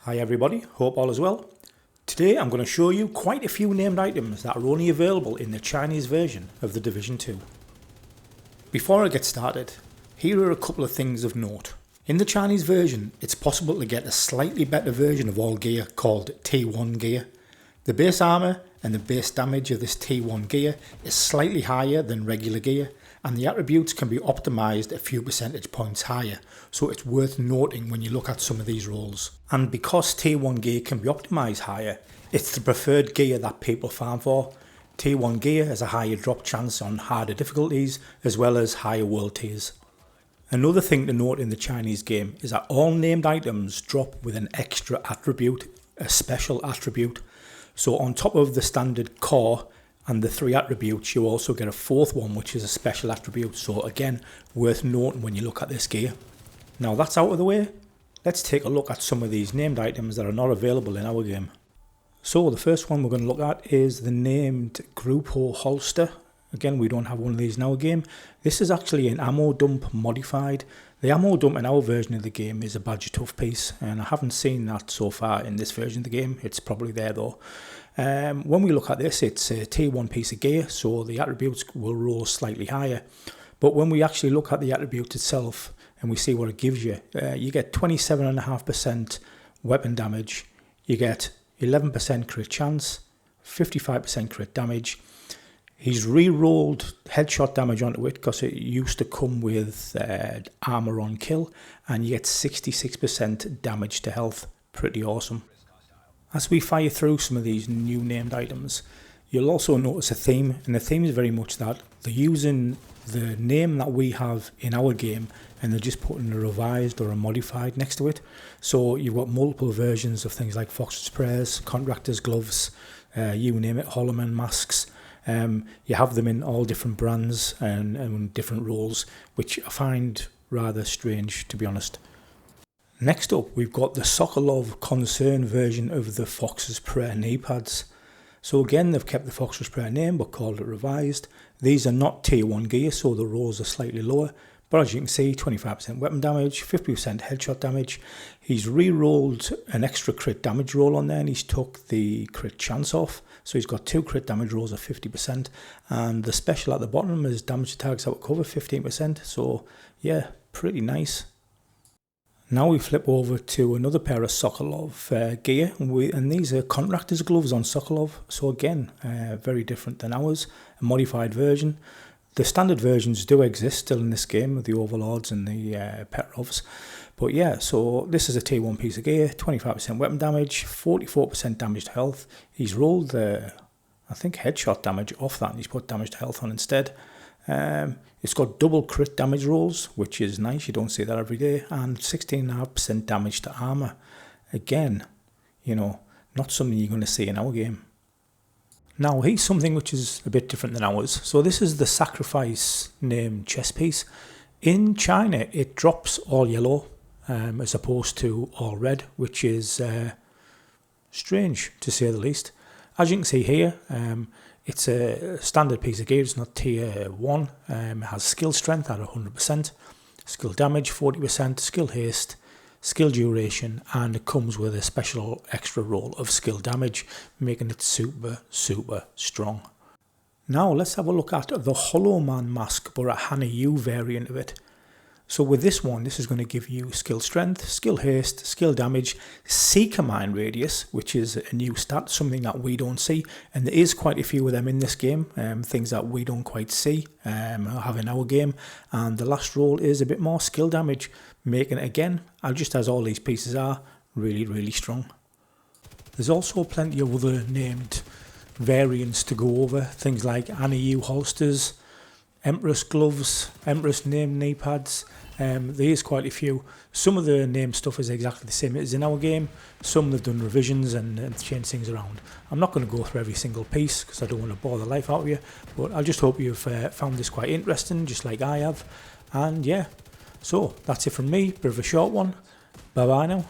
Hi everybody, hope all is well. Today I'm going to show you quite a few named items that are only available in the Chinese version of the Division 2. Before I get started, here are a couple of things of note. In the Chinese version, it's possible to get a slightly better version of all gear called T1 gear. The base armour and the base damage of this T1 gear is slightly higher than regular gear, and the attributes can be optimised a few percentage points higher, so it's worth noting when you look at some of these rolls. And because T1 gear can be optimised higher, it's the preferred gear that people farm for. T1 gear has a higher drop chance on harder difficulties as well as higher world tiers. Another thing to note in the Chinese game is that all named items drop with an extra attribute, a special attribute. So on top of the standard core and the 3 attributes, you also get a 4th one, which is a special attribute. So again, worth noting when you look at this gear. Now that's out of the way, let's take a look at some of these named items that are not available in our game. So the first one we're going to look at is the named Grupo holster. Again, we don't have one of these in our game. This is actually an ammo dump modified. The ammo dump in our version of the game is a Badger Tough piece, and I haven't seen that so far in this version of the game. It's probably there though. When we look at this, it's a T1 piece of gear, so the attributes will roll slightly higher. But when we actually look at the attribute itself and we see what it gives you, you get 27.5% weapon damage, you get 11% crit chance, 55% crit damage. He's re-rolled headshot damage onto it because it used to come with armor on kill, and you get 66% damage to health. Pretty awesome. As we fire through some of these new named items, you'll also notice a theme, and the theme is very much that they're using the name that we have in our game and they're just putting a revised or a modified next to it. So you've got multiple versions of things like Fox's Prayers, Contractor's Gloves, you name it, Holloman masks. You have them in all different brands and different roles, which I find rather strange, to be honest. Next up, we've got the Sokolov Concern version of the Fox's Prayer knee pads. So again, they've kept the Fox's Prayer name but called it revised. These are not tier 1 gear, so the rolls are slightly lower. But as you can see, 25% weapon damage, 50% headshot damage. He's re-rolled an extra crit damage roll on there, and he's took the crit chance off. So he's got 2 crit damage rolls of 50%. And the special at the bottom is damage to targets out of cover, 15%. So yeah, pretty nice. Now we flip over to another pair of Sokolov gear, and these are Contractor's Gloves on Sokolov. So again, very different than ours, a modified version. The standard versions do exist still in this game, the Overlords and the Petrovs. But yeah, so this is a T1 piece of gear, 25% weapon damage, 44% damage to health. He's rolled the, I think, headshot damage off that, and he's put damage to health on instead. It's got double crit damage rolls, which is nice, you don't see that every day, and 16.5% damage to armour. Again, you know, not something you're going to see in our game. Now here's something which is a bit different than ours. So this is the Sacrifice named chest piece. In China it drops all yellow as opposed to all red, which is strange to say the least. As you can see here, it's a standard piece of gear, it's not tier 1. It has skill strength at 100%, skill damage 40%, skill haste, skill duration, and it comes with a special extra roll of skill damage, making it super strong. Now let's have a look at the Holloman mask, but a Hanyu variant of it. So with this one, this is going to give you skill strength, skill haste, skill damage, Seeker Mine radius, which is a new stat, something that we don't see, and there is quite a few of them in this game, things that we don't quite see have in our game. And the last roll is a bit more skill damage, making it again, just as all these pieces are, really strong. There's also plenty of other named variants to go over, things like Hanyu holsters, Empress gloves, Empress named knee pads. There is quite a few. Some of the name stuff is exactly the same as in our game. Some they've done revisions and changed things around. I'm not going to go through every single piece because I don't want to bore the life out of you, but I just hope you've found this quite interesting, just like I have. And yeah, so that's it from me, bit of a short one. Bye bye now.